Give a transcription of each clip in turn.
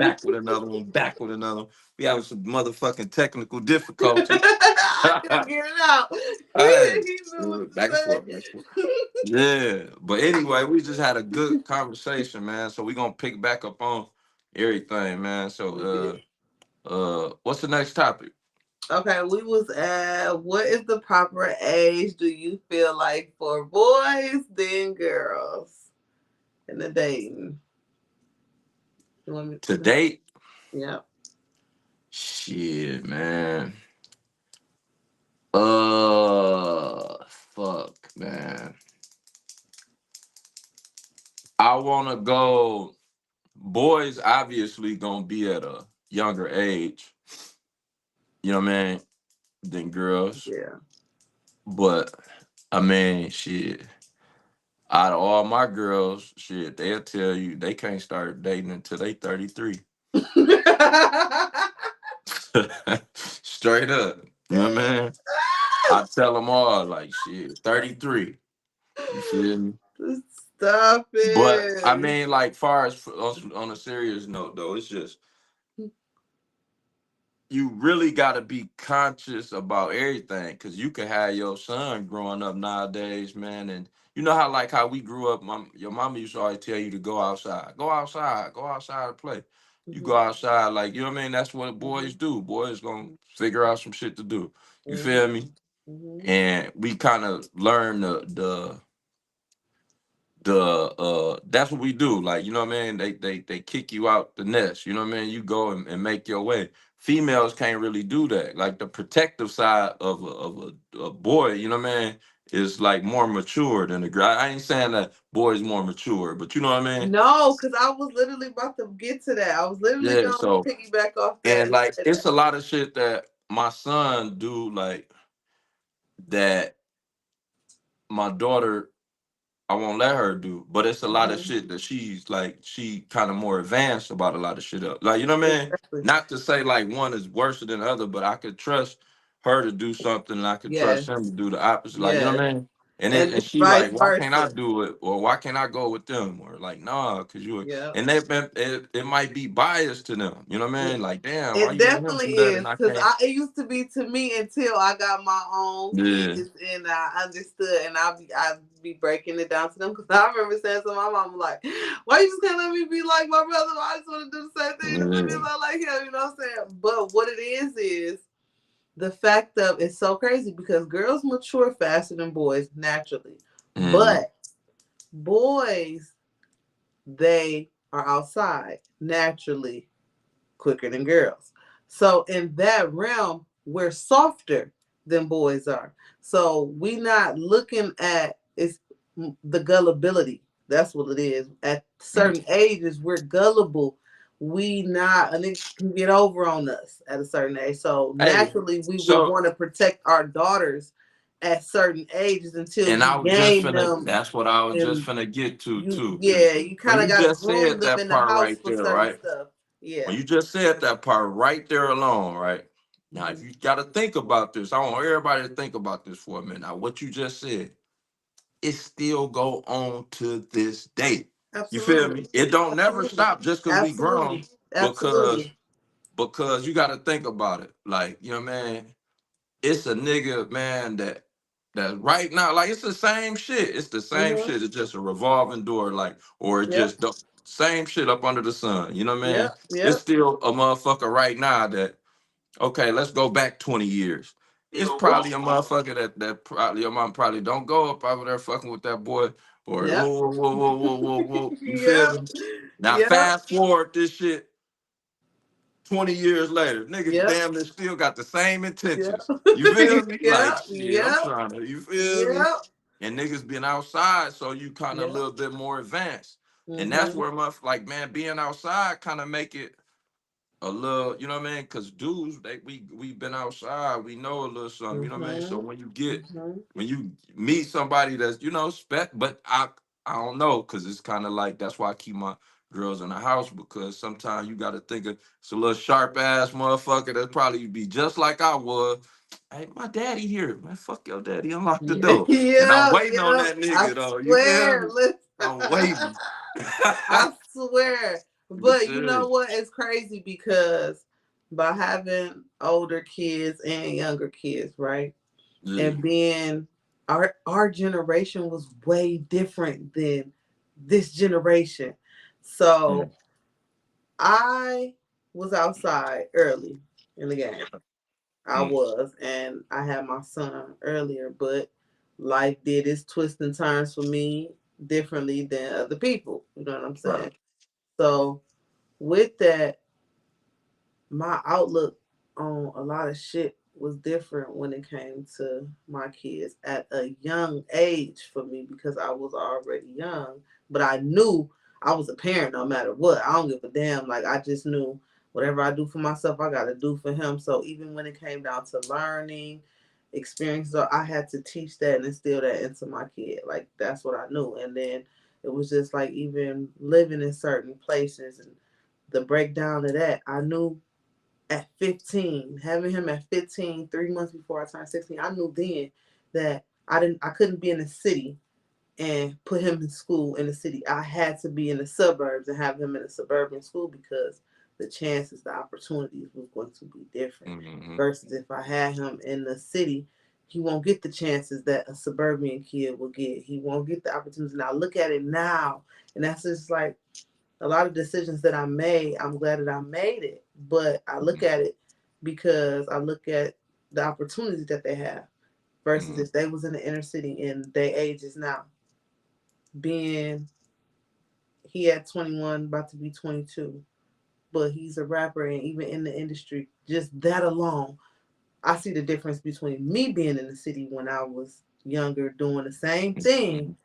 back with another one, back with another one. We having some motherfucking technical difficulties. I couldn't get it out. Hey, He knew what to back and say. forth, back and forth. Yeah, but anyway, we just had a good conversation, man. So we gonna pick back up on everything, man. We did. So, what's the next topic? Okay, we was at what is the proper age do you feel like for boys then girls in the dating? You want me To to? date? Yeah. Shit, man. Fuck, man. I wanna go. Boys obviously gonna be at a younger age, you know what I mean, than girls. Yeah. But I mean, shit. Out of all my girls, shit, they'll tell you they can't start dating until they 33. Straight up. You know what I mean? I tell them all, like, shit, 33. You feel me? Stop But I it. mean, like, far as on a serious note, though, it's just you really got to be conscious about everything because you could have your son growing up nowadays, man. And you know how, like, how we grew up, your mama used to always tell you to go outside, go outside and play. You go Mhm, outside, like, you know what I mean? That's what boys mhm, do. Boys gonna figure out some shit to do. You feel mhm, me? mhm. And we kind of learn that's what we do, like, you know what I mean, they kick you out the nest, you know what I mean, you go and make your way. Females can't really do that, like the protective side of a boy, you know what I mean, is like more mature than the girl. I ain't saying that boys more mature, but you know what I mean. No, because I was literally about to get to that. I was literally Yeah, going to so piggyback off that and and like say it's that. a lot of shit that my son do, like, that my daughter, I won't let her do, but it's a lot of Mhm. shit that she's like, she kind of more advanced about a lot of shit up. Like, you know what I mean? Exactly. Not to say like one is worse than the other, but I could trust her to do something and I could trust him to Yes. do the opposite. Like, you know Yes. what I mean? And And it's she vice like, why can't I versa. do it? Or why can't I go with them? Or like, nah, cause you Yeah. and it might be biased to them. You know what I mean? Like, damn, why It you letting him definitely do that and is I because can't? it used to be to me until I got my own Yeah. kids and I understood and I be breaking it down to them because I remember saying to my mom like, "Why you just can't let me be like my brother? I just want to do the same thing and let me Yeah. be like him." You know what I'm saying? But what it is the fact of it's so crazy because girls mature faster than boys naturally, Mm-hmm. but boys they are outside naturally quicker than girls. So in that realm, we're softer than boys are. So we not looking at it's the gullibility. That's what it is. At certain ages, we're gullible. We not and it can get over on us at a certain age. So Hey, naturally, we would so want to protect our daughters at certain ages until and we I was just gain finna, them. that's what I was just And finna get to you, too. yeah, you When kind of you got to just groom said them that in the part house right for there, certain right? stuff. Yeah. When you just said that part right there alone, right? Now, if Mhm. you got to think about this, I want everybody to think about this for a minute. Now, what you just said, it still go on to this day. You feel Absolutely. me? It don't never Absolutely. stop just because we grown, Absolutely. because Absolutely. you got to think about it. Like, you know, man, it's a nigga, man, that right now, like, it's the same shit. It's the same Mm-hmm. shit. It's just a revolving door, like, or it Yep. just the same shit up under the sun. You know what I mean? Yep. It's Yep. still a motherfucker right now that, okay, let's go back 20 years. It's probably a motherfucker that probably your mom probably don't go up over there fucking with that boy, or Yep. whoa, whoa, whoa, whoa, whoa, whoa. You feel Yep. me? Now Yep. fast forward this shit 20 years later, niggas Yep. damn near still got the same Yep. intentions. You feel me? Like, Yep. shit, I'm Yep. trying to, you feel me? Yep. And niggas been outside, so you kind of a Yep. little bit more advanced. And that's Mm-hmm. where like, man, being outside kind of make it a little, you know what I mean? Cause dudes, we been outside, we know a little something, you know what I mean? So Mm-hmm. Mm-hmm. when you meet somebody that's, spec, but I don't know, cause it's kind of like that's why I keep my girls in the house, because sometimes you gotta think of it's a little sharp ass motherfucker that probably be just like I was. Hey, my daddy here, man. Fuck your daddy, unlock the door. And I'm Yeah. waiting on Yeah. that I nigga though. You feel swear. me? Listen. I'm waiting. I swear. But This you know is. what? It's crazy because by having older kids and younger kids, right? Yeah. And being our generation was way different than this generation. Mm, So I was outside early in the game. I mm, was, and I had my son earlier, but life did its twists and turns for me differently than other people. You know what I'm right. saying? So with that, my outlook on a lot of shit was different when it came to my kids at a young age for me because I was already young, but I knew I was a parent no matter what. I don't give a damn. Like I just knew whatever I do for myself, I got to do for him. So even when it came down to learning experiences, I had to teach that and instill that into my kid. Like that's what I knew. And then it was just like even living in certain places and the breakdown of that. I knew at 15, having him at 15, 3 months before I turned 16, I knew then that I couldn't be in the city and put him in school in the city. I had to be in the suburbs and have him in a suburban school because the chances, the opportunities was going to be different. Mm-hmm. Versus if I had him in the city, he won't get the chances that a suburban kid will get. He won't get the opportunities. And I look at it now, and that's just like a lot of decisions that I made, I'm glad that I made it. But I look at it because I look at the opportunities that they have versus Mm-hmm. if they was in the inner city and their age is now. Being he at 21, about to be 22, but he's a rapper and even in the industry, just that alone, I see the difference between me being in the city when I was younger doing the same thing.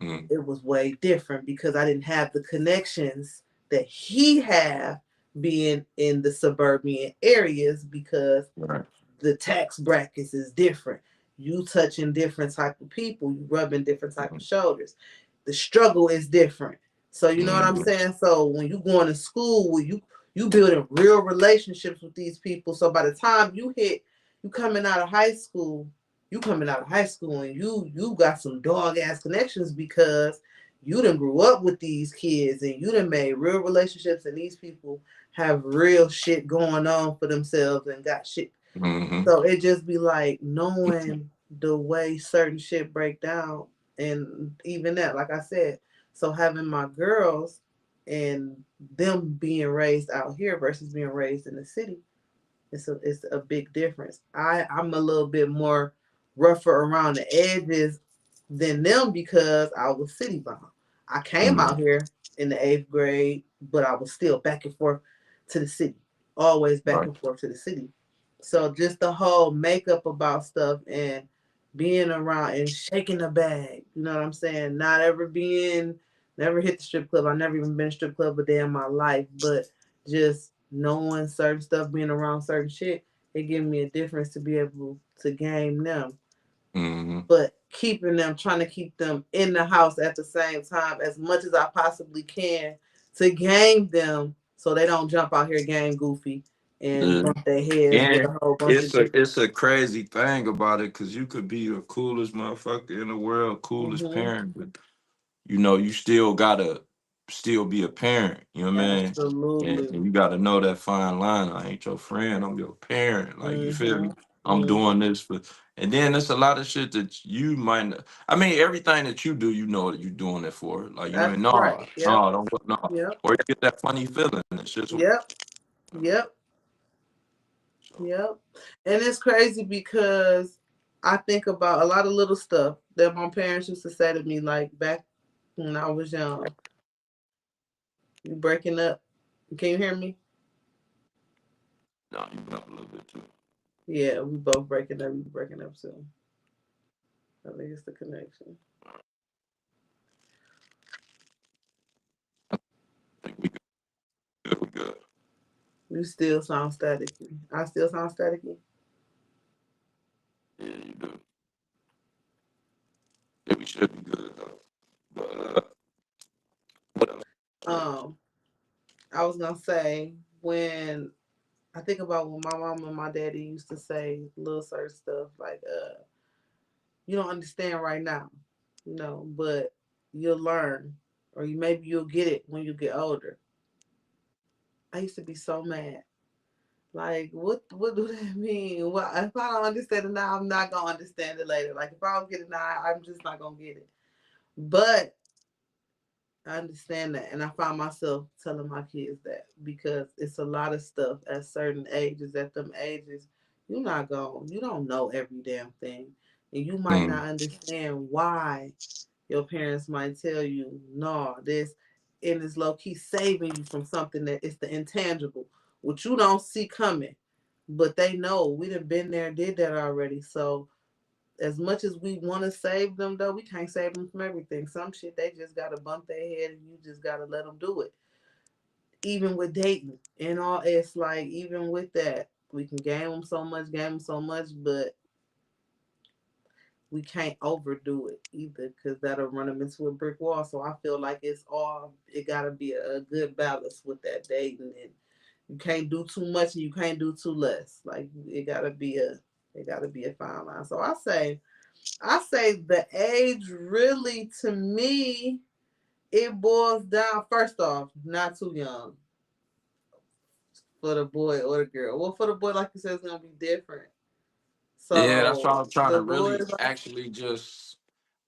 Mm-hmm. It was way different because I didn't have the connections that he had being in the suburban areas because Right. the tax brackets is different. You touching different type of people, you rubbing different type of shoulders. The struggle is different. So you know what I'm Mm-hmm. saying? So when you going to school, when you building real relationships with these people. So by the time you coming out of high school, you coming out of high school and you got some dog ass connections because you done grew up with these kids and you done made real relationships and these people have real shit going on for themselves and got shit. Mm-hmm. So it just be like knowing the way certain shit break down and even that, like I said, so having my girls and them being raised out here versus being raised in the city, it's a big difference. I'm a little bit more rougher around the edges than them because I was city bound. I came Mm-hmm. out here in the eighth grade, but I was still back and forth to the city, always back Right. and forth to the city. So just the whole makeup about stuff and being around and shaking the bag, you know what I'm saying? Not ever being, never hit the strip club. I never even been to a strip club a day in my life, but just knowing certain stuff, being around certain shit, it gave me a difference to be able to game them. Mm-hmm. But keeping them, trying to keep them in the house at the same time as much as I possibly can to game them so they don't jump out here game goofy and Yeah. bump their heads with And a whole bunch of different. it's a crazy thing about it because you could be the coolest motherfucker in the world, coolest Hmm. parent, but you know, you still gotta still be a parent. You know what I mean? Absolutely. And you gotta know that fine line. I ain't your friend. I'm your parent. Like you feel me? Hmm. I'm Hmm. doing this for. And then there's a lot of shit that you might. Not, I mean, everything that you do, you know that you're doing it for. Like you know, what I That's mean, right. no, Yep. no, don't no. Yep. Or you get that funny feeling. It's just Yep. Yep. so. Yep. And it's crazy because I think about a lot of little stuff that my parents used to say to me, like back when I was young. You breaking up? Can you hear me? No, you went up a little bit too. Yeah, we both breaking up. We breaking up soon. I think it's the connection. I think we good. We good. You still sound staticky. I still sound staticky. Yeah, you do. Yeah, we should be good though. But what else? Um, I was gonna say when I think about when my mom and my daddy used to say little certain stuff like, you don't understand right now, but you'll learn, or you maybe you'll get it when you get older. I used to be so mad. Like, what do that mean? Well, if I don't understand it now, I'm not gonna understand it later. Like, if I don't get it now, I'm just not gonna get it. But I understand that, and I find myself telling my kids that because it's a lot of stuff at certain ages. At them ages, you don't know every damn thing, and you might Mm. not understand why your parents might tell you, no, this, and it's low key saving you from something that is the intangible, which you don't see coming. But they know we done been there, did that already. So as much as we want to save them, though, we can't save them from everything. Some shit they just gotta bump their head, and you just gotta let them do it. Even with dating and all, it's like even with that, we can game them so much, but we can't overdo it either because that'll run them into a brick wall. So I feel like it gotta be a good balance with that dating, and you can't do too much and you can't do too less. Like it gotta be a fine line. So I say the age really to me it boils down first off, not too young for the boy or the girl. Well, for the boy, like you said, it's gonna be different. Yeah, that's why So I'm trying the to boys, really actually just.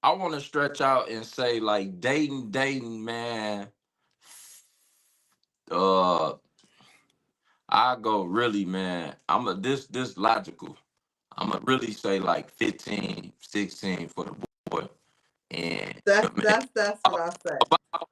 I want to stretch out and say like dating, man. Uh, I go really, man. I'm a this logical. I'm gonna really say like 15, 16 for the boy, and man, that's what I say.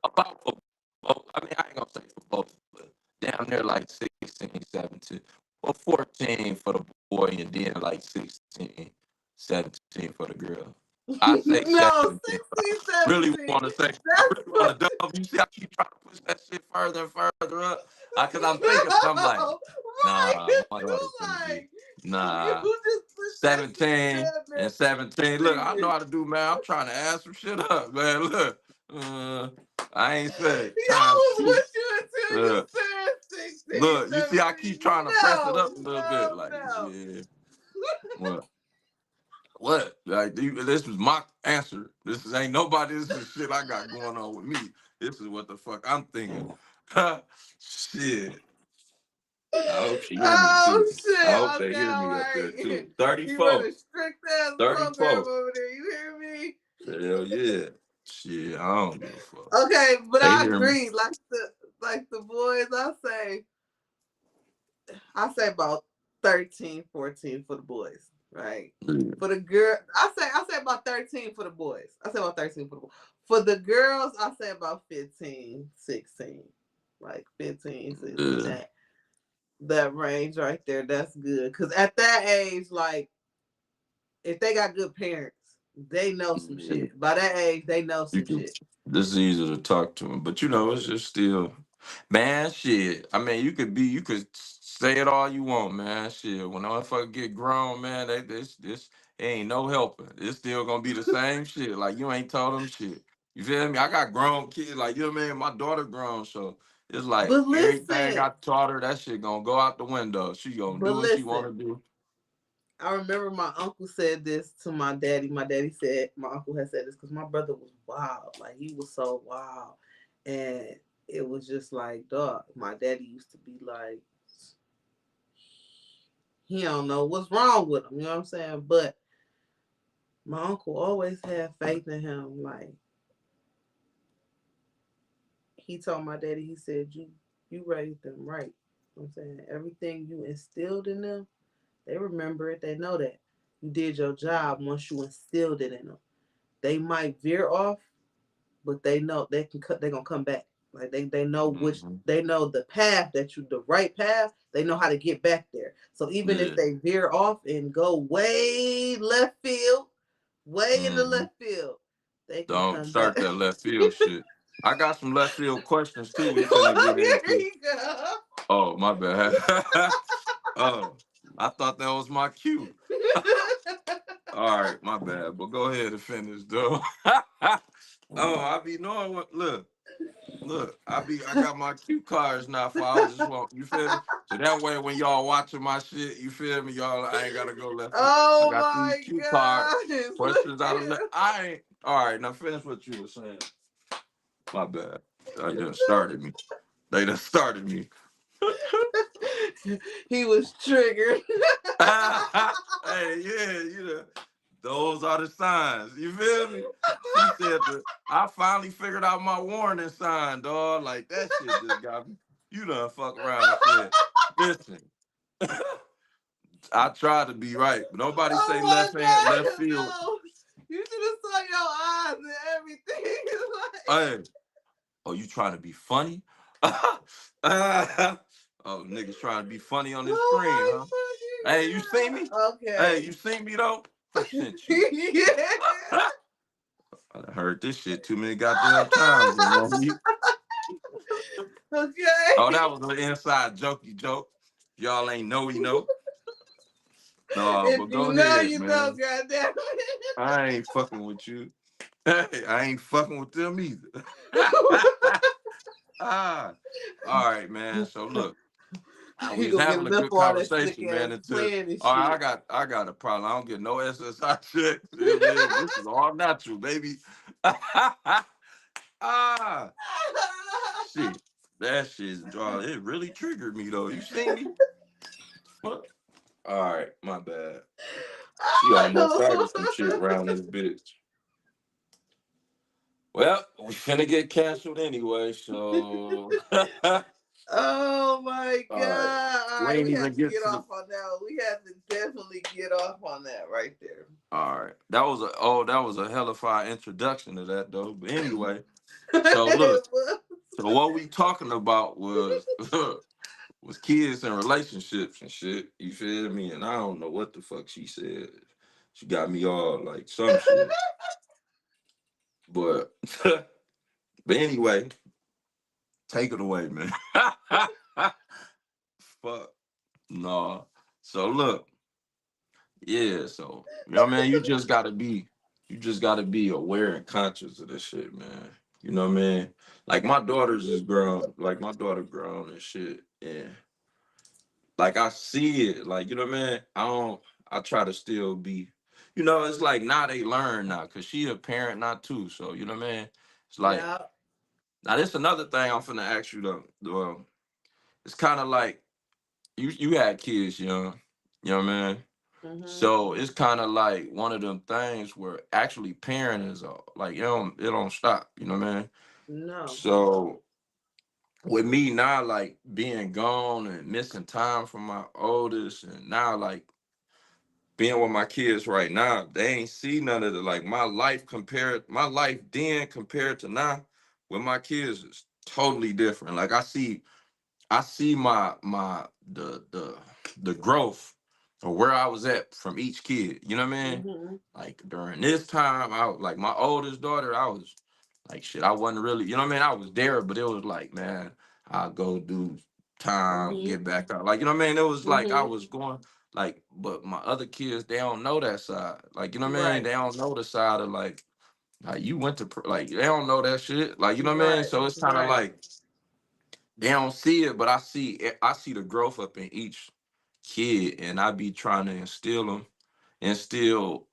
about for both. I mean, I ain't gonna say for both, but down there like 16, 17, or 14 for the boy, and then like 16, 17 for the girl. I say No, 17. 16, Really 17. want to say, I That's really want to double. You see, I keep trying to push that shit further and further up. Cause I'm thinking, I'm like, no, nah, right? my You daughter's gonna be, like you nah. just put that shit 17 together and 17. Look, I know serious. how to do, man. I'm trying to add some shit up, man. Look, uh, I ain't said I times was two. with you until you Uh, said 16, look, you see, I 17. keep trying to press it No, up a little bit. no, Like, no. yeah, what? What? Like, this was my answer. This is ain't nobody. This is shit I got going on with me. This is what the fuck I'm thinking. Shit. I hope she hear me Oh too. I shit. hope they Okay, hear all me up there right. too. You run 34. a strict ass program 34. over there. You hear me? Hell yeah. Shit, I don't give a fuck. Okay, but They I hear me. agree. Like the boys, I say about 13, 14 for the boys, right? Yeah. For the girl, I say about 13 for the boys. I say about 13 for the boys. For the girls, I say about 15, 16. Like 15, 16. Yeah. That range right there, that's good. Cause at that age, like if they got good parents, they know some Yeah. shit. By that age, they know You some can. shit. This is easy to talk to him, but it's just still, man. Shit. I mean, you could say it all you want, man. Shit. When a motherfucker get grown, man, this ain't no helping. It's still gonna be the same shit. Like you ain't told them shit. You feel me? I got grown kids, like you know what I mean. My daughter grown, so it's like But everything listen, I taught her, that shit gonna go out the window. She gonna but do what she listen. wanna do. I remember my uncle said this to my daddy. My daddy said my uncle had said this because my brother was wild. Like he was so wild, and it was just like, dog. My daddy used to be like, he don't know what's wrong with him. You know what I'm saying? But my uncle always had faith in him. Like he told my daddy, he said, you raised them right. You know what I'm saying everything you instilled in them, they remember it. They know that you did your job once you instilled it in them. They might veer off, but they know they can cut. They're gonna come back. Like they know which Hmm. they know the path that you the right path. They know how to get back there. So even if Yeah. they veer off and go way left field, way in the Hmm. left field, they can Don't come back. start that left field shit. I got some left field questions too. We finna get Here into. you go. Oh, my bad. Oh, I thought that was my cue. All right, my bad. But go ahead and finish, though. Oh, I be knowing what. Look. I got my cue cards now. For I just want you feel me. So that way, when y'all watching my shit, you feel me, y'all. I ain't gotta go left field. I Oh got these my cue cards. gosh! Look Questions out of at left. I ain't. All right, now finish what you were saying. My bad. They done started me. They done started me. He was triggered. Hey, yeah, those are the signs. You feel me? She said I finally figured out my warning sign, dog. Like that shit just got me. You done fuck around and said, listen, I tried to be right, but nobody say Oh left my hand, left god, field. no! You should have saw your eyes and everything. Like, Hey, oh, you trying to be funny? Oh, niggas trying to be funny on this screen, huh? oh Hey, you see me? my fucking Hey, god. you see me though? Who sent you? Okay. Yeah. I done heard this shit too many goddamn times. You know me? Oh, Okay. that was an inside jokey joke. Y'all ain't know we know. No, If but you go know, ahead, you know, man. goddamn. I ain't fucking with you. Hey, I ain't fucking with them either. Ah, all right, man. So look, we You was gonna get having a enough good of all that slick conversation, man. ass Until playing and I shit. got a problem. I don't get no SSI check. Man, this is all natural, baby. Ah, shit. That shit's draw. It really triggered me though. You see me? What? All right, my bad. She almost started some shit around this bitch. Well, we finna get canceled anyway, so all Oh my god! right. All We right, ain't we have even to get get to the. off on that one. We have to definitely get off on that right there. All right, that was a hell of a introduction to that though. But anyway, so look, so what we talking about was was kids and relationships and shit. You feel me? And I don't know what the fuck she said. She got me all like some shit. But but anyway, take it away, man. Fuck. No. So look, yeah, so you know what I mean, you just gotta be aware and conscious of this shit, man. You know what I mean? Like my daughter's is grown, like my daughter grown and shit. And like I see it, like you know what I mean? I try to still be, it's like now they learn now, cause she a parent now too. So you know what I mean? It's like Yeah. now this another thing I'm finna ask you though. It's kind of like you had kids young, you know what I mean? Mhm. So it's kind of like one of them things where actually parenting is like it don't stop, you know what I mean? No. So with me now, like being gone and missing time from my oldest, and now like being with my kids right now, they ain't see none of the like my life then compared to now with my kids is totally different. Like I see the growth of where I was at from each kid. You know what I mean? Mhm. Like during this time, I was like my oldest daughter, I was like shit. I wasn't really, you know what I mean? I was there, but it was like, man, I'll go do time, Mhm. get back out. Like, you know what I mean? It was like I Mhm. was going like, but my other kids, they don't know that side. Like, you know what I mean? Right. They don't know the side of like you went to like they don't know that shit. Like, you know what I mean? Right. So it's kind of Right. like they don't see it, but I see the growth up in each kid, and I be trying to instill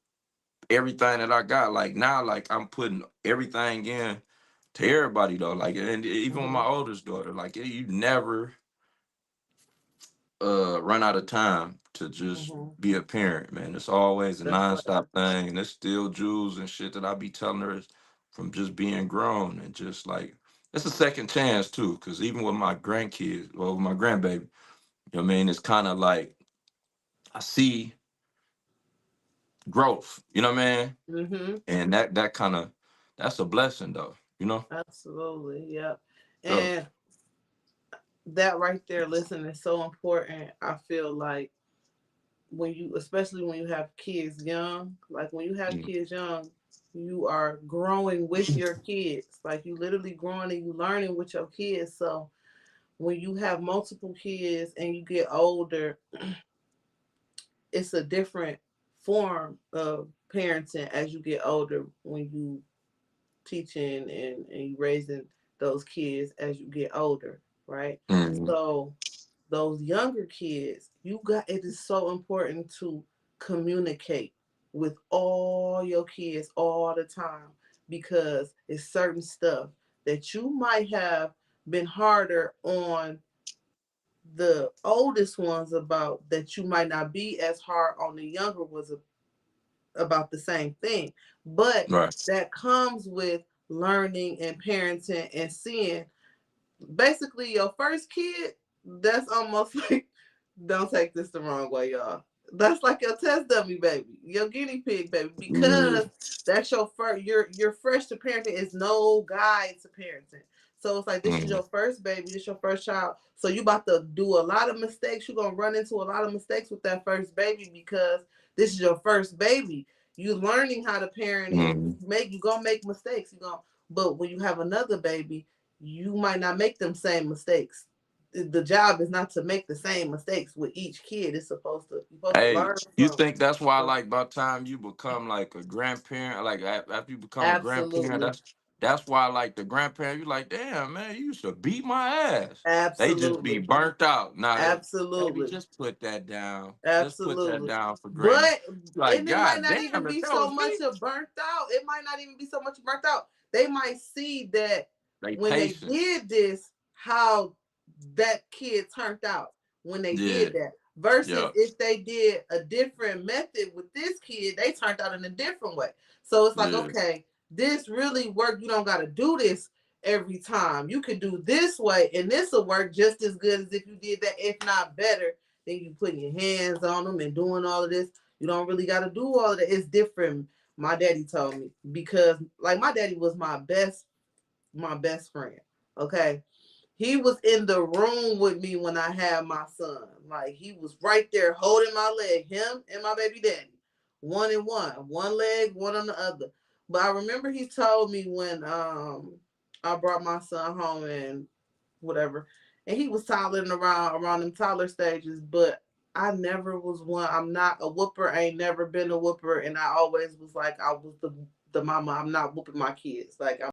everything that I got. Like now, like I'm putting everything in to everybody though. Like and even with my Mhm. oldest daughter, like you never run out of time to just Mhm. be a parent, man. It's always a That's right. nonstop thing, and it's still jewels and shit that I be telling her from just being grown and just like it's a second chance too. Cause even with my grandkids, well, with my grandbaby, you know what I mean, it's kind of like I see growth. You know what I mean, Mhm. and that kind of that's a blessing though. You know, Absolutely. Yep. so And that right there, listen, is so important. I feel like when you, especially when you have kids young, like when you have mm, kids young, you are growing with your kids. Like you literally growing and you learning with your kids. So when you have multiple kids and you get older, it's a different form of parenting as you get older when you teaching and you raising those kids as you get older, right? mm, So those younger kids, it is so important to communicate with all your kids all the time because it's certain stuff that you might have been harder on the oldest ones about that you might not be as hard on the younger ones about the same thing. But Right. that comes with learning and parenting and seeing basically your first kid. That's almost like, don't take this the wrong way, y'all. That's like your test dummy baby, your guinea pig baby, Yeah. because that's your first. You're fresh to parenting. Is no guide to parenting. So it's like this is Mm-hmm. your first baby, this is your first child. So you about to do a lot of mistakes. You're gonna run into a lot of mistakes with that first baby because this is your first baby. You learning how to parent and Mm-hmm. you gonna make mistakes. You gonna, but when you have another baby, you might not make them same mistakes. The job is not to make the same mistakes with each kid. It's supposed to Hey, learn you from. think that's why, from like, by the time you become like a grandparent, like after you become a grandparent, Absolutely, that's why, like, the grandparent, you like, damn man, you used to beat my ass. They just be absolutely, burnt out. Now, baby, absolutely. just put that down. Just put that Absolutely. down for granny. But Like, and it might god not damn, even if be that so was much me, of burnt out. It might not even be so much burnt out. They might see that they when they patient. did this, how that kid turned out when they Yeah, did that. Versus yeah, if they did a different method with this kid, they turned out in a different way. So it's like, yeah, okay, this really worked. You don't got to do this every time. You can do this way, and this will work just as good as if you did that, if not better. Then you putting your hands on them and doing all of this. You don't really got to do all of that. It's different. My daddy told me because, like, my daddy was my best friend. Okay, he was in the room with me when I had my son. Like he was right there holding my leg, him and my baby daddy, one and one leg, one on the other. But I remember he told me when I brought my son home and whatever, and he was toddling around them toddler stages, but I never was one. I'm not a whooper. I ain't never been a whooper, and I always was like I was the mama. I'm not whooping my kids. Like